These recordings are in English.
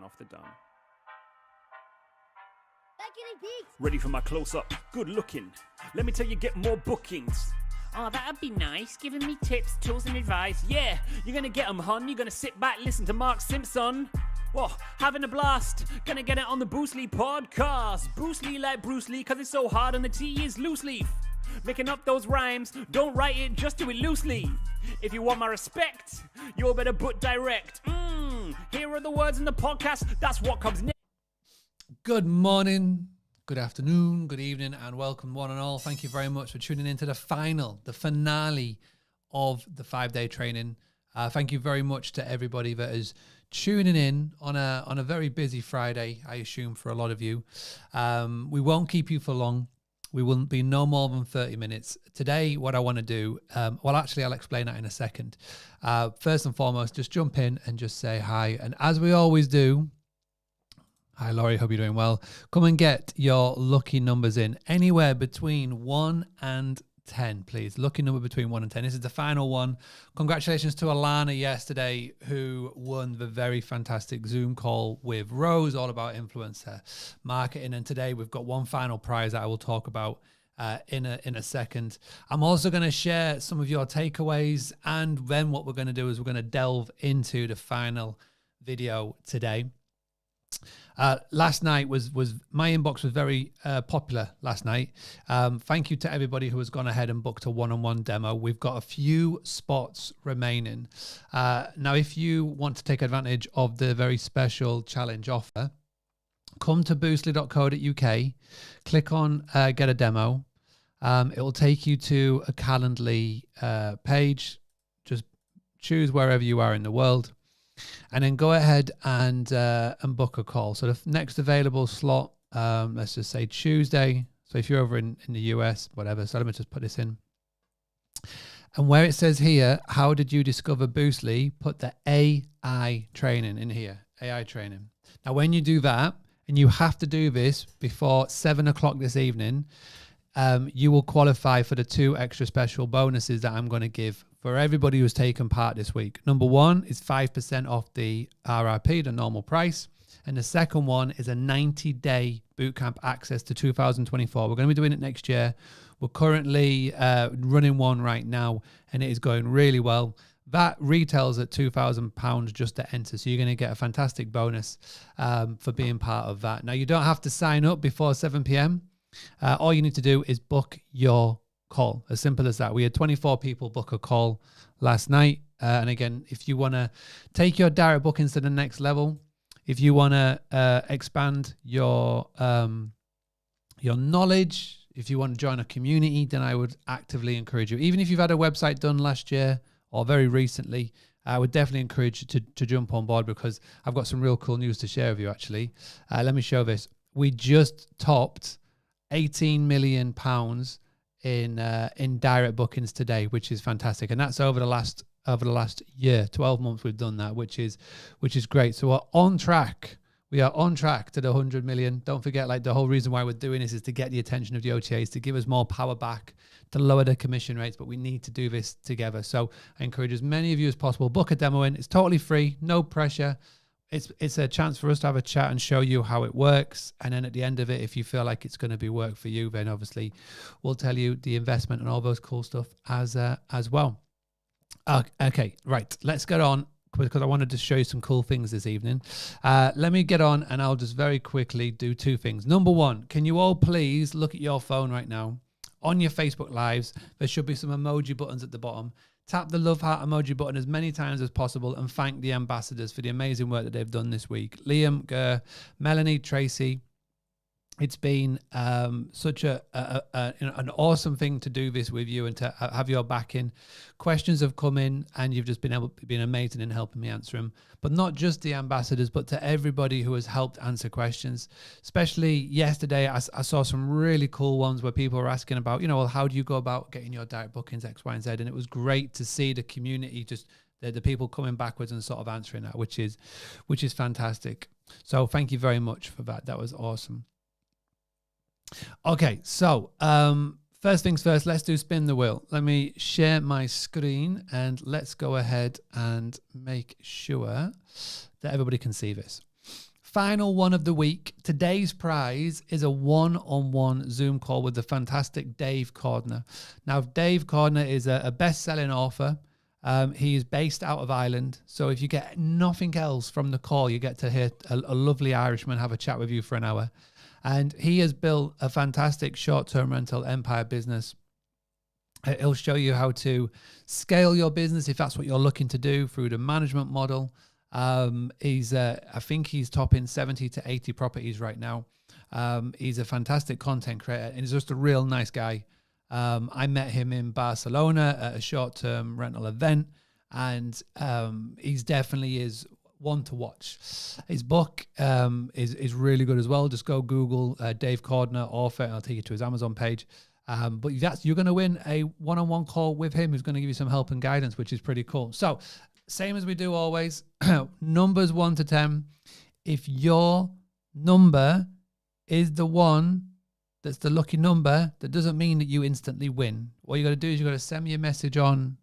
off the dome. Ready for my close-up? Good looking. Let me tell you, get more bookings. Oh, that'd be nice, giving me tips, tools and advice. Yeah, you're gonna get them, hon. You're gonna sit back, listen to Mark Simpson. Whoa, having a blast. Gonna get it on the Bruce Lee podcast. Bruce Lee like Bruce Lee, cause it's so hard and the T is loose leaf. Making up those rhymes, don't write it, just do it loosely. If you want my respect, you better put direct. Here are the words in the podcast, that's what comes next. Good morning, good afternoon, good evening, and welcome one and all. Thank you very much for tuning into the finale of the 5-day training. Thank you very much to everybody that is tuning in on a very busy Friday, I assume, for a lot of you. We won't keep you for long. We will be no more than 30 minutes. Today, what I want to do, actually, I'll explain that in a second. First and foremost, just jump in and just say hi. And as we always do, hi, Laurie, hope you're doing well. Come and get your lucky numbers in anywhere between 1 and 10, please. Lucky number between 1 and 10. This is the final one. Congratulations to Alana yesterday, who won the very fantastic Zoom call with Rose, all about influencer marketing. And today we've got one final prize that I will talk about in a second. I'm also going to share some of your takeaways, and then what we're going to do is we're going to delve into the final video today. Last night was my inbox was very popular last night. Thank you to everybody who has gone ahead and booked a one-on-one demo. We've got a few spots remaining. Now, if you want to take advantage of the very special challenge offer, come to boostly.co.uk, click on get a demo. It will take you to a Calendly page. Just choose wherever you are in the world, and then go ahead and book a call. So the next available slot, let's just say Tuesday. So if you're over in the US, whatever. So let me just put this in. And where it says here, how did you discover Boostly? Put the AI training in here, AI training. Now, when you do that, and you have to do this before 7 o'clock this evening, you will qualify for the 2 extra special bonuses that I'm going to give for everybody who's taken part this week. Number one is 5% off the RRP, the normal price. And the second one is a 90-day bootcamp access to 2024. We're going to be doing it next year. We're currently running one right now, and it is going really well. That retails at £2,000 just to enter. So you're going to get a fantastic bonus for being part of that. Now, you don't have to sign up before 7 p.m. All you need to do is book your call. As simple as that. We had 24 people book a call last night. And again, if you want to take your direct bookings to the next level, if you want to expand your knowledge, if you want to join a community, then I would actively encourage you. Even if you've had a website done last year or very recently, I would definitely encourage you to jump on board, because I've got some real cool news to share with you, actually. Let me show this. We just topped £18 million in direct bookings today, which is fantastic, and that's over the last year, 12 months we've done that, which is great. So we're on track. We are on track to the 100 million. Don't forget, like, the whole reason why we're doing this is to get the attention of the OTAs, to give us more power back, to lower the commission rates, but we need to do this together. So I encourage as many of you as possible, book a demo in. It's totally free, no pressure. It's a chance for us to have a chat and show you how it works. And then at the end of it, if you feel like it's going to be work for you, then obviously we'll tell you the investment and all those cool stuff as well. Okay, right. Let's get on, because I wanted to show you some cool things this evening. Let me get on, and I'll just very quickly do 2 things. Number one, can you all please look at your phone right now? On your Facebook Lives, there should be some emoji buttons at the bottom. Tap the love heart emoji button as many times as possible and thank the ambassadors for the amazing work that they've done this week. Liam, Ger, Melanie, Tracy. It's been such an awesome thing to do this with you and to have your backing. Questions have come in, and you've just been amazing in helping me answer them. But not just the ambassadors, but to everybody who has helped answer questions. Especially yesterday, I saw some really cool ones where people were asking about, well, how do you go about getting your direct bookings, X, Y, and Z? And it was great to see the community, just the people coming backwards and sort of answering that, which is fantastic. So thank you very much for that. That was awesome. Okay, so first things first, let's do spin the wheel. Let me share my screen, and let's go ahead and make sure that everybody can see this. final one of the week. Today's prize is a one-on-one Zoom call with the fantastic Dave Cordner. Now, Dave Cordner is a best-selling author. He is based out of Ireland. So if you get nothing else from the call, you get to hear a lovely Irishman have a chat with you for an hour. And he has built a fantastic short-term rental empire business. He'll show you how to scale your business if that's what you're looking to do through the management model. I think he's topping 70 to 80 properties right now. He's a fantastic content creator and he's just a real nice guy. I met him in Barcelona at a short-term rental event, and he's definitely is one to watch. His book is really good as well. Just go Google Dave Cordner author and I'll take you to his Amazon page. But you're going to win a one-on-one call with him who's going to give you some help and guidance, which is pretty cool. So same as we do always, numbers 1 to 10. If your number is the one that's the lucky number, that doesn't mean that you instantly win. What you got to do is you got to send me a message on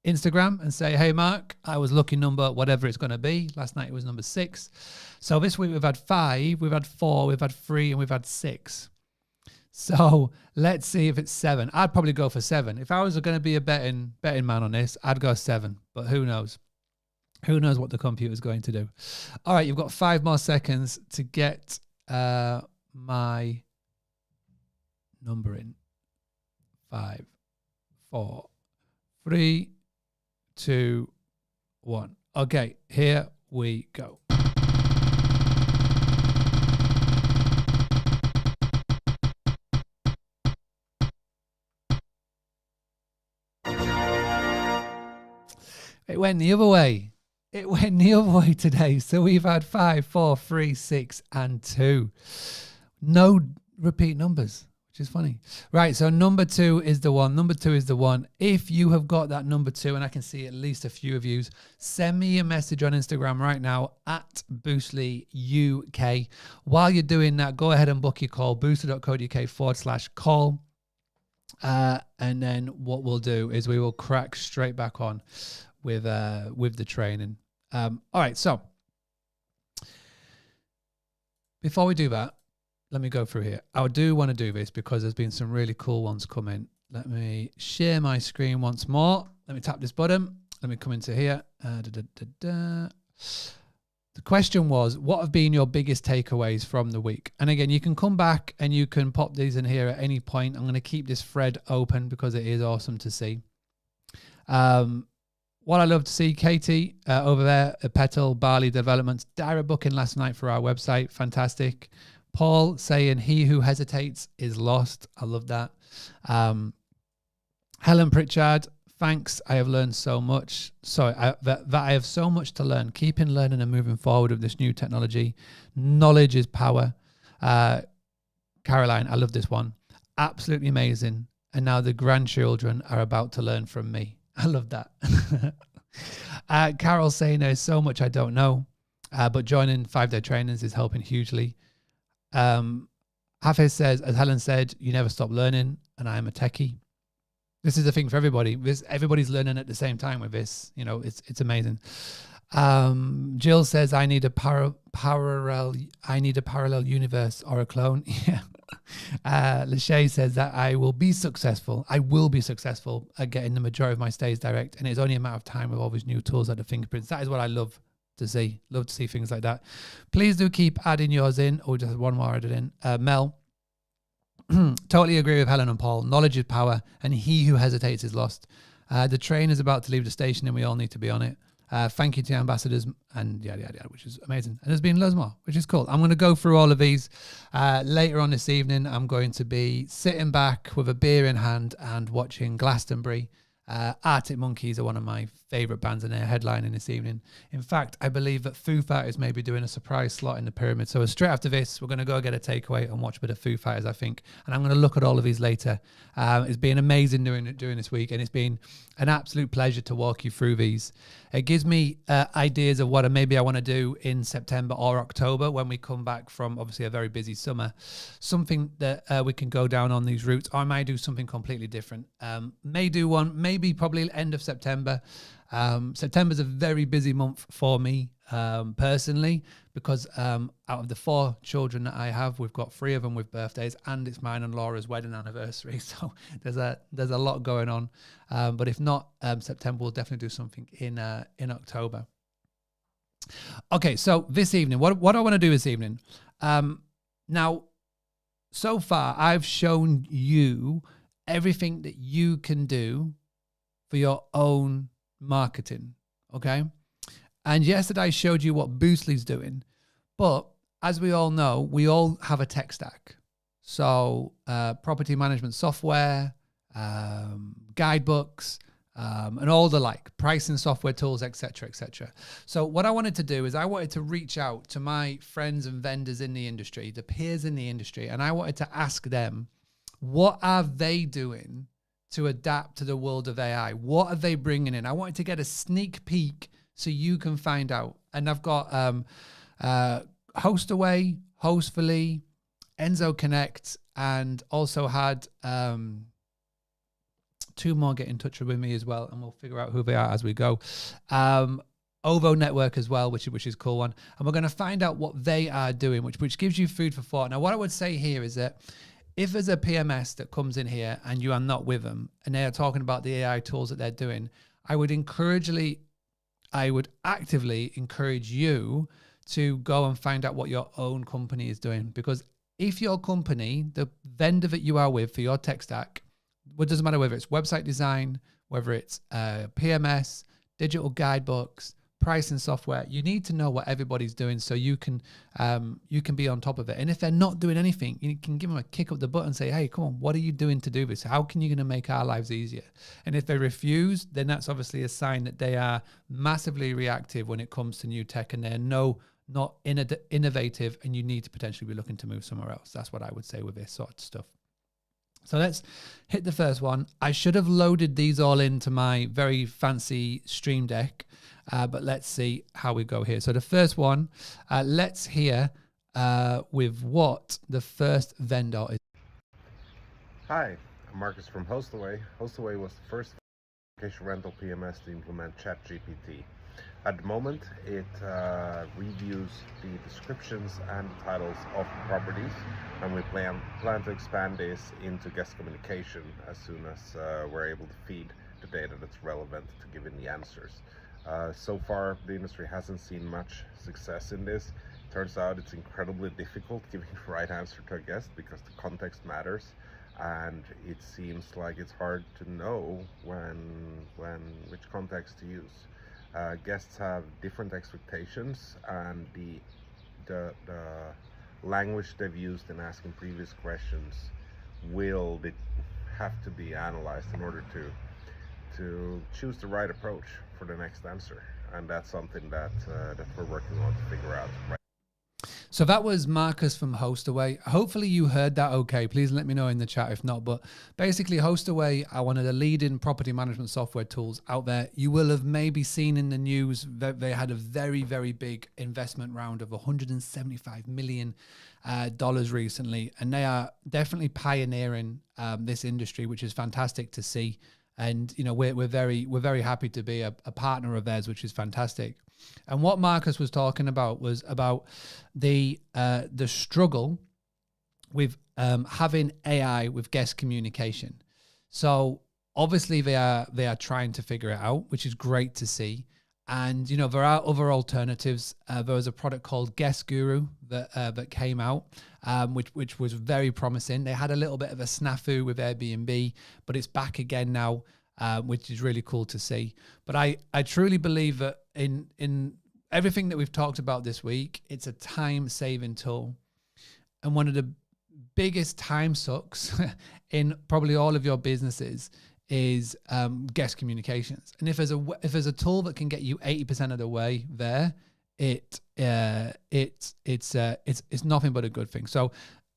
Instagram and say, hey, Mark, I was lucky number, whatever it's going to be. Last night it was number 6. So this week we've had 5, we've had 4, we've had 3, and we've had 6. So let's see if it's 7. I'd probably go for 7. If I was going to be a betting man on this, I'd go 7. But who knows? Who knows what the computer's going to do? All right, you've got 5 more seconds to get my number in. 5, 4, 3, 2, 1. Okay, here we go. It went the other way. It went the other way today. So we've had 5, 4, 3, 6, and 2. No repeat numbers, which is funny. Right, so number 2 is the one. Number 2 is the one. If you have got that number 2, and I can see at least a few of you, send me a message on Instagram right now at Boostly UK. While you're doing that, go ahead and book your call, boostly.co.uk/call. And then what we'll do is we will crack straight back on with the training. All right, so before we do that, let me go through here. I do want to do this because there's been some really cool ones come in. Let me share my screen once more. Let me tap this button. Let me come into here. The question was, what have been your biggest takeaways from the week? And again, you can come back and you can pop these in here at any point. I'm going to keep this thread open because it is awesome to see. What I love to see, Katie over there at Petal Barley Developments, direct booking last night for our website. Fantastic. Paul saying, he who hesitates is lost. I love that. Helen Pritchard, thanks. I have learned so much. That I have so much to learn. Keeping learning and moving forward with this new technology. Knowledge is power. Caroline, I love this one. Absolutely amazing. And now the grandchildren are about to learn from me. I love that. Carol saying there's so much I don't know, but joining 5-day trainings is helping hugely. Hafiz says, as Helen said, you never stop learning, and I am a techie. This is the thing for everybody. Everybody's learning at the same time with this. You know, it's amazing. Jill says, I need a parallel universe or a clone. Yeah. Lachey says that I will be successful at getting the majority of my stays direct, and it's only a matter of time with all these new tools like the fingerprints. That is what I love to see. Love to see things like that. Please do keep adding yours in, or just one more added in. Mel, totally agree with Helen and Paul. Knowledge is power, and he who hesitates is lost. The train is about to leave the station, and we all need to be on it. Thank you to the ambassadors, and yeah, which is amazing. And there's been loads more, which is cool. I'm going to go through all of these later on this evening. I'm going to be sitting back with a beer in hand and watching Glastonbury. Arctic Monkeys are one of my favourite bands, and they're headlining this evening. In fact, I believe that Foo Fighters may be doing a surprise slot in the Pyramid. So straight after this, we're going to go get a takeaway and watch a bit of Foo Fighters, I think. And I'm going to look at all of these later. It's been amazing doing this week, and it's been an absolute pleasure to walk you through these. It gives me ideas of what maybe I want to do in September or October when we come back from obviously a very busy summer. Something that we can go down on these routes. Or I might do something completely different. May do one, maybe probably end of September. September's a very busy month for me personally, because out of the 4 children that I have, we've got 3 of them with birthdays, and it's mine and Laura's wedding anniversary. So there's a lot going on. But if not, September we'll definitely do something in October. Okay, so this evening, what I want to do this evening, now, so far I've shown you everything that you can do for your own marketing, okay? And yesterday I showed you what Boostly's doing, but as we all know, we all have a tech stack. So property management software, guidebooks, and all the like, pricing software tools, etc., etc. So what I wanted to do is I wanted to reach out to my friends and vendors in the industry, the peers in the industry, and I wanted to ask them, what are they doing to adapt to the world of AI? What are they bringing in? I wanted to get a sneak peek so you can find out. And I've got Hostaway, Hostfully, Enzo Connect, and also had 2 more get in touch with me as well, and we'll figure out who they are as we go. Ovo Network as well, which is a cool one. And we're going to find out what they are doing, which gives you food for thought. Now, what I would say here is that if there's a PMS that comes in here and you are not with them and they are talking about the AI tools that they're doing, I would actively encourage you to go and find out what your own company is doing. Because if your company, the vendor that you are with for your tech stack, it doesn't matter whether it's website design, whether it's PMS, digital guidebooks, pricing software, you need to know what everybody's doing so you can be on top of it. And if they're not doing anything, you can give them a kick up the butt and say, hey, come on, what are you doing to do this? How can you going to make our lives easier? And if they refuse, then that's obviously a sign that they are massively reactive when it comes to new tech, and they're not innovative, and you need to potentially be looking to move somewhere else. That's what I would say with this sort of stuff. So let's hit the first one. I should have loaded these all into my very fancy Stream Deck, but let's see how we go here. So the first one, let's hear with what the first vendor is. Hi, I'm Marcus from Hostaway. Hostaway was the first vacation rental PMS to implement ChatGPT. At the moment, it reviews the descriptions and titles of the properties, and we plan to expand this into guest communication as soon as we're able to feed the data that's relevant to giving the answers. So far, the industry hasn't seen much success in this. Turns out it's incredibly difficult giving the right answer to a guest because the context matters, and it seems like it's hard to know which context to use. Guests have different expectations, and the language they've used in asking previous questions will have to be analyzed in order to choose the right approach for the next answer, and that's something that we're working on to figure out right. So that was Marcus from Hostaway. Hopefully you heard that okay. Please let me know in the chat if not. But basically, Hostaway are one of the leading property management software tools out there. You will have maybe seen in the news that they had a very, very big investment round of $175 million recently. And they are definitely pioneering this industry, which is fantastic to see. And, you know, we're very happy to be a partner of theirs, which is fantastic. And what Marcus was talking about was about the struggle with having AI with guest communication. So obviously they are trying to figure it out, which is great to see. And, you know, there are other alternatives. There was a product called Guest Guru that came out, which was very promising. They had a little bit of a snafu with Airbnb, but it's back again now, which is really cool to see. But I truly believe that in everything that we've talked about this week, it's a time-saving tool. And one of the biggest time sucks in probably all of your businesses is guest communications. And if there's a tool that can get you 80% of the way there, it's nothing but a good thing. So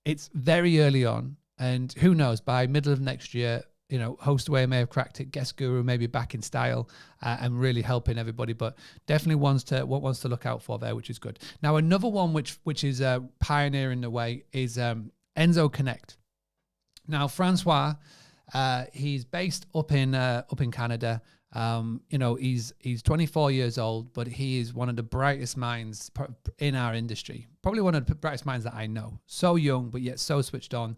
it's very early on, and who knows, by middle of next year, you know, Hostaway may have cracked it. Guest Guru may be back in style and really helping everybody, but definitely ones to look out for there, which is good. Now, another one which is pioneering the way is Enzo Connect. Now, Francois, he's based up in Canada. He's 24 years old, but he is one of the brightest minds in our industry. Probably one of the brightest minds that I know. So young, but yet so switched on.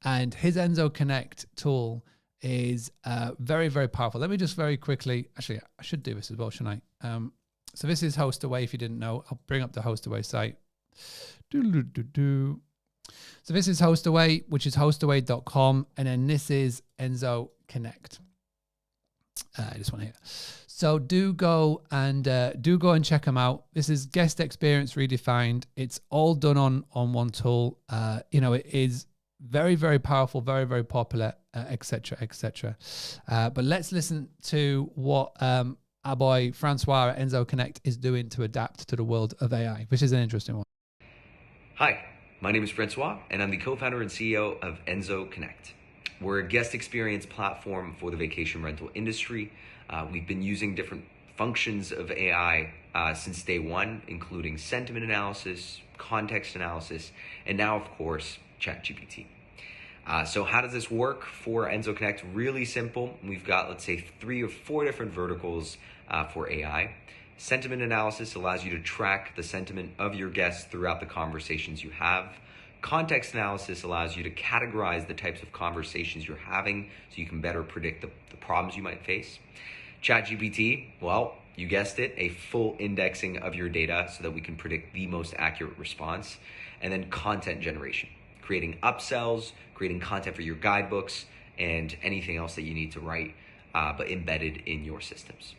And his Enzo Connect tool is very, very powerful. Let me just very quickly, actually, I should do this as well, shouldn't I? So this is HostAway. If you didn't know, I'll bring up the HostAway site. So this is HostAway, which is hostaway.com. And then this is Enzo Connect. This one here. So do go and check them out. This is guest experience redefined. It's all done on one tool. It is very, very powerful, very, very popular, etc., etc. But let's listen to what our boy Francois at Enzo Connect is doing to adapt to the world of AI, which is an interesting one. Hi, my name is Francois, and I'm the co-founder and CEO of Enzo Connect. We're a guest experience platform for the vacation rental industry. We've been using different functions of AI since day one, including sentiment analysis, context analysis, and now, of course, ChatGPT. So how does this work for Enzo Connect? Really simple. We've got, let's say, 3 or 4 different verticals for AI. Sentiment analysis allows you to track the sentiment of your guests throughout the conversations you have. Context analysis allows you to categorize the types of conversations you're having so you can better predict the problems you might face. ChatGPT, well, you guessed it, a full indexing of your data so that we can predict the most accurate response. And then content generation, creating upsells, creating content for your guidebooks, and anything else that you need to write, but embedded in your systems.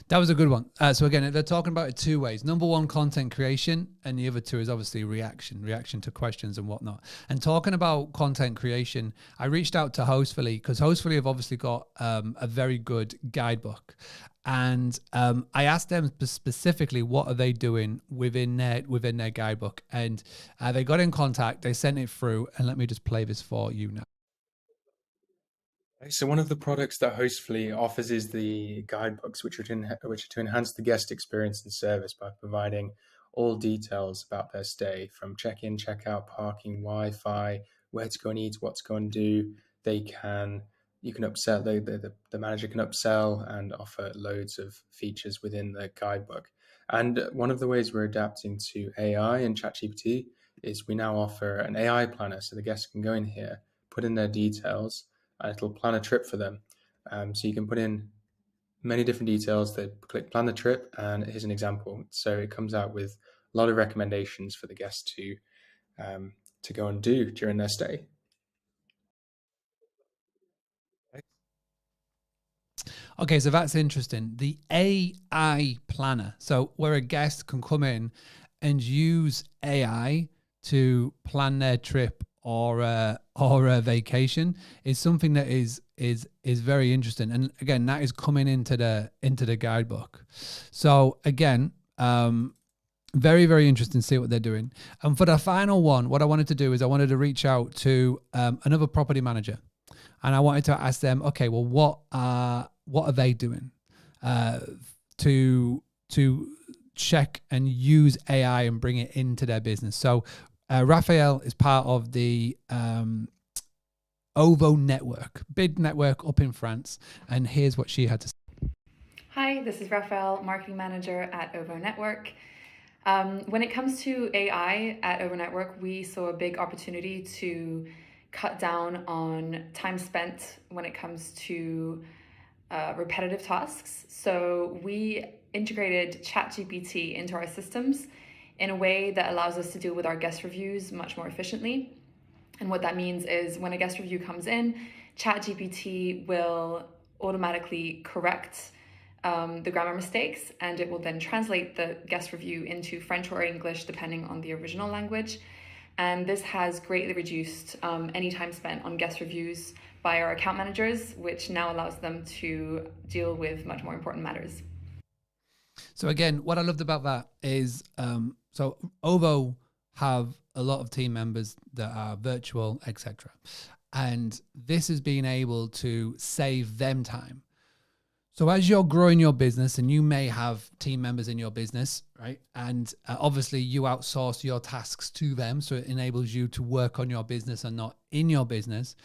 That was a good one. So again, they're talking about it 2 ways. Number 1, content creation, and the other 2 is obviously reaction to questions and whatnot. And talking about content creation, I reached out to Hostfully because Hostfully have obviously got a very good guidebook. And I asked them specifically what are they doing within their guidebook. And they got in contact, they sent it through, and let me just play this for you now. So one of the products that Hostfully offers is the guidebooks, which are to enhance the guest experience and service by providing all details about their stay, from check-in, check-out, parking, Wi-Fi, where to go and eat, what to go and do. You can upsell, the manager can upsell and offer loads of features within the guidebook. And one of the ways we're adapting to AI and ChatGPT is we now offer an AI planner, so the guests can go in here, put in their details, and it'll plan a trip for them. So you can put in many different details. They click plan the trip, and here's an example. So it comes out with a lot of recommendations for the guests to go and do during their stay. Okay, so that's interesting. The AI planner. So where a guest can come in and use AI to plan their trip or a vacation is something that is very interesting. And again, that is coming into the guidebook. So again, very, very interesting to see what they're doing. And for the final one, what I wanted to do is I wanted to reach out to another property manager, and I wanted to ask them, okay, well, what are they doing to check and use AI and bring it into their business? So Raphael is part of the OVO network, big network up in France. And here's what she had to say. Hi, this is Raphael, marketing manager at OVO Network. When it comes to AI at OVO Network, we saw a big opportunity to cut down on time spent when it comes to repetitive tasks. So we integrated ChatGPT into our systems in a way that allows us to deal with our guest reviews much more efficiently. And what that means is when a guest review comes in, ChatGPT will automatically correct the grammar mistakes, and it will then translate the guest review into French or English depending on the original language. And this has greatly reduced any time spent on guest reviews by our account managers, which now allows them to deal with much more important matters. So again, what I loved about that is, so OVO have a lot of team members that are virtual, etc. And this has been able to save them time. So as you're growing your business, and you may have team members in your business, right? And obviously you outsource your tasks to them, so it enables you to work on your business and not in your business.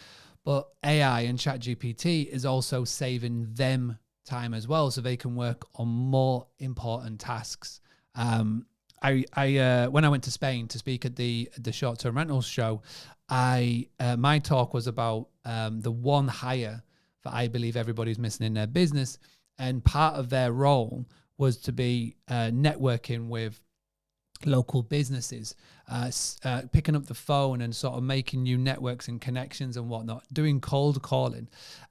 but AI and ChatGPT is also saving them time as well, so they can work on more important tasks. When I went to Spain to speak at the short-term rentals show, my talk was about the one hire that I believe everybody's missing in their business, and part of their role was to be networking with local businesses, picking up the phone and sort of making new networks and connections and whatnot, doing cold calling.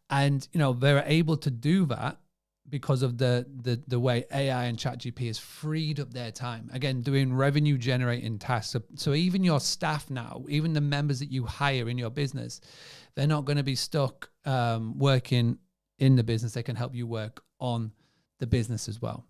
And, you know, they're able to do that because of the way AI and ChatGPT has freed up their time. Again, doing revenue generating tasks. So even your staff now, even the members that you hire in your business, they're not going to be stuck working in the business. They can help you work on the business as well.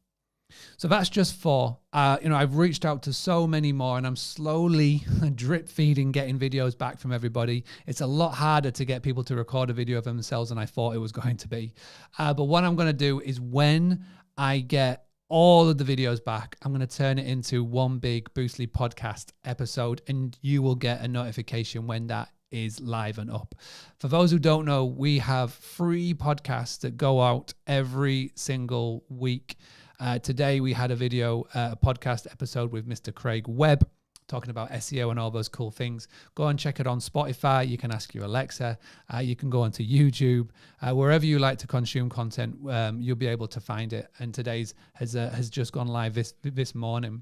So that's just 4. I've reached out to so many more, and I'm slowly drip feeding, getting videos back from everybody. It's a lot harder to get people to record a video of themselves than I thought it was going to be. But what I'm going to do is, when I get all of the videos back, I'm going to turn it into one big Boostly podcast episode, and you will get a notification when that is live and up. For those who don't know, we have free podcasts that go out every single week. Today we had a podcast episode with Mr. Craig Webb talking about SEO and all those cool things. Go and check it on Spotify. You can ask your Alexa. You can go onto YouTube. Wherever you like to consume content, you'll be able to find it. And today's has just gone live this morning.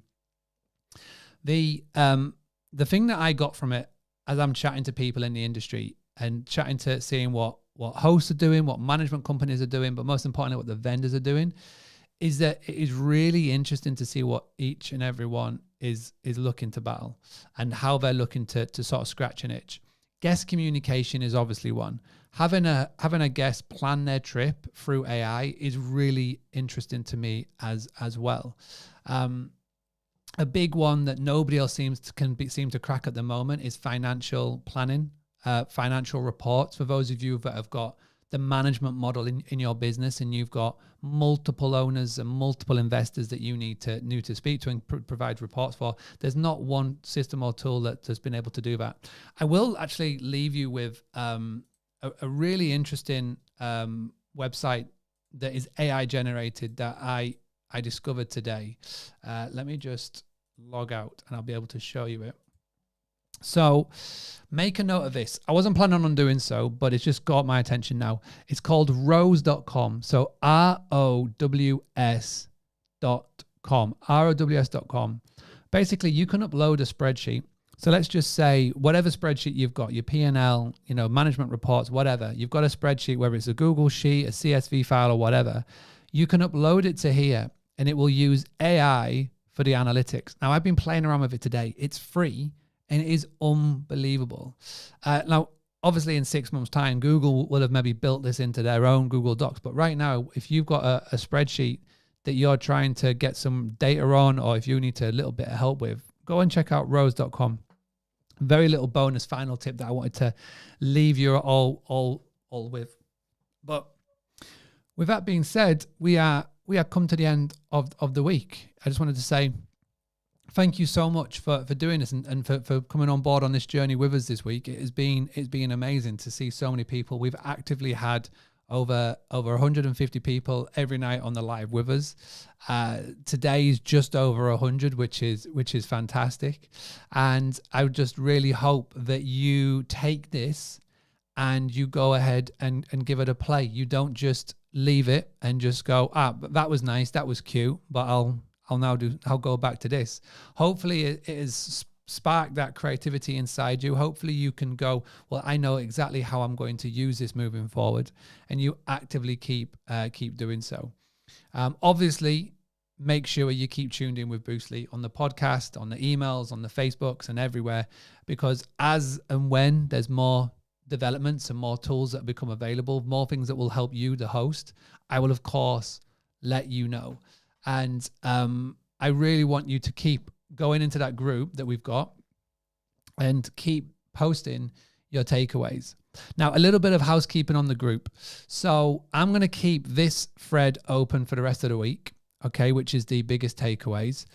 The thing that I got from it, as I'm chatting to people in the industry and seeing what hosts are doing, what management companies are doing, but most importantly, what the vendors are doing, is that it is really interesting to see what each and every one is looking to battle and how they're looking to sort of scratch an itch. Guest communication is obviously one. Having a guest plan their trip through AI is really interesting to me as well. A big one that nobody else seem to crack at the moment is financial planning, financial reports. For those of you that have got the management model in your business, and you've got multiple owners and multiple investors that you need to speak to and provide reports for, there's not one system or tool that has been able to do that. I will actually leave you with a really interesting website that is AI generated that I discovered today. Let me just log out and I'll be able to show you it. So make a note of this. I wasn't planning on doing so, but it's just got my attention now. It's called rows.com. So ROWS.com. ROWS.com. Basically, you can upload a spreadsheet. So let's just say whatever spreadsheet you've got, your P&L, management reports, whatever. You've got a spreadsheet, whether it's a Google Sheet, a CSV file, or whatever. You can upload it to here, and it will use AI for the analytics. Now, I've been playing around with it today. It's free. And it is unbelievable. Now, obviously, in 6 months' time, Google will have maybe built this into their own Google Docs. But right now, if you've got a spreadsheet that you're trying to get some data on, or if you need a little bit of help with, go and check out rows.com. Very little bonus final tip that I wanted to leave you all with. But with that being said, we are come to the end of the week. I just wanted to say, thank you so much for doing this and for coming on board on this journey with us this week. It's been amazing to see so many people. We've actively had over 150 people every night on the live with us. Today is just over 100, which is fantastic. And I would just really hope that you take this and you go ahead and give it a play. You don't just leave it and just go, that was nice, that was cute, but I'll go back to this. Hopefully it has sparked that creativity inside you. Hopefully you can go, well, I know exactly how I'm going to use this moving forward, and you actively keep doing so. Obviously, make sure you keep tuned in with Boostly on the podcast, on the emails, on the Facebooks, and everywhere, because as and when there's more developments and more tools that become available, more things that will help you, the host, I will, of course, let you know. And I really want you to keep going into that group that we've got and keep posting your takeaways. Now, a little bit of housekeeping on the group. So I'm going to keep this thread open for the rest of the week, okay, which is the biggest takeaways.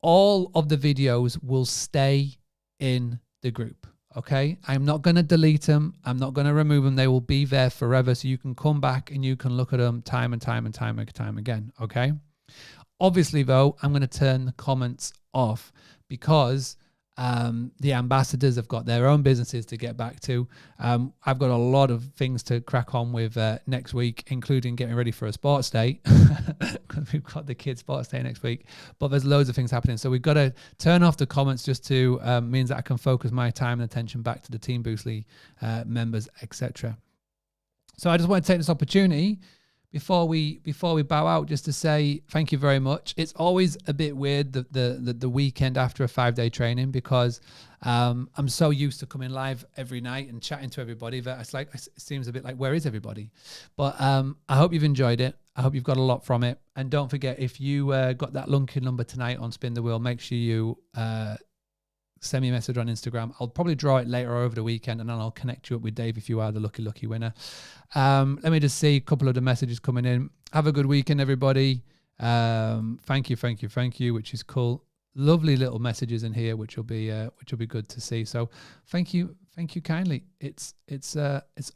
All of the videos will stay in the group, Okay, I'm not going to delete them. I'm not going to remove them. They will be there forever. So you can come back and you can look at them time and time and time and time again. Okay. Obviously, though, I'm going to turn the comments off because the ambassadors have got their own businesses to get back to. I've got a lot of things to crack on with next week, including getting ready for a sports day because we've got the kids' sports day next week. But there's loads of things happening. So we've got to turn off the comments just to means that I can focus my time and attention back to the Team Boostly members, etc. So I just want to take this opportunity before we bow out, just to say thank you very much. It's always a bit weird the weekend after a 5-day training because I'm so used to coming live every night and chatting to everybody that it seems a bit like, where is everybody? But I hope you've enjoyed it. I hope you've got a lot from it. And don't forget, if you got that lucky number tonight on Spin the Wheel, make sure you send me a message on Instagram. I'll probably draw it later over the weekend and then I'll connect you up with Dave if you are the lucky winner. Let me just see a couple of the messages coming in. Have a good weekend, everybody. Thank you, which is cool. Lovely little messages in here, which will be good to see. So thank you kindly. It's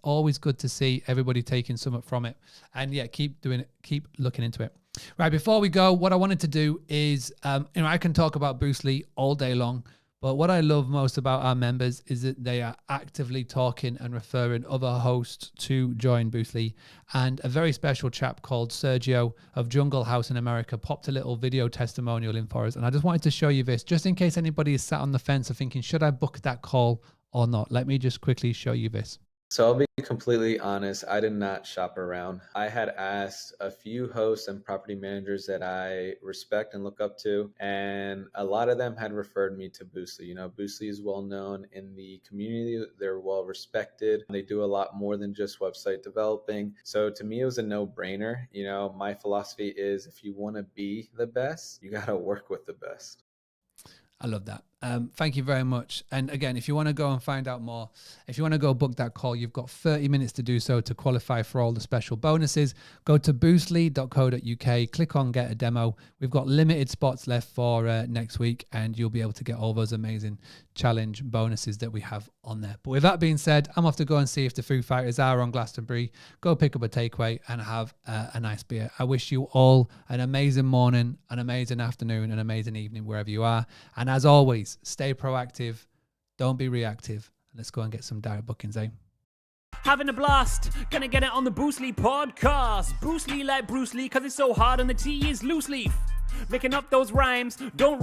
always good to see everybody taking something from it. And yeah, keep doing it. Keep looking into it. Right, before we go, what I wanted to do is, I can talk about Boostly all day long. But what I love most about our members is that they are actively talking and referring other hosts to join Boostly. And a very special chap called Sergio of Jungle House in America popped a little video testimonial in for us. And I just wanted to show you this, just in case anybody is sat on the fence of thinking, should I book that call or not? Let me just quickly show you this. So I'll be completely honest, I did not shop around. I had asked a few hosts and property managers that I respect and look up to, and a lot of them had referred me to Boostly. Boostly is well known in the community. They're well respected. They do a lot more than just website developing. So to me, it was a no-brainer. My philosophy is if you want to be the best, you got to work with the best. I love that. Thank you very much. And again, if you want to go and find out more, if you want to go book that call, you've got 30 minutes to do so to qualify for all the special bonuses. Go to boostly.co.uk, click on get a demo. We've got limited spots left for next week, and you'll be able to get all those amazing challenge bonuses that we have on there. But with that being said, I'm off to go and see if the Foo Fighters are on Glastonbury. Go pick up a takeaway and have a nice beer. I wish you all an amazing morning, an amazing afternoon, an amazing evening, wherever you are. And as always, stay proactive, don't be reactive. Let's go and get some direct bookings, eh? Having a blast, gonna get it on the Boostly podcast. Boostly like Bruce Lee, cause it's so hard and the T is loose leaf. Making up those rhymes, don't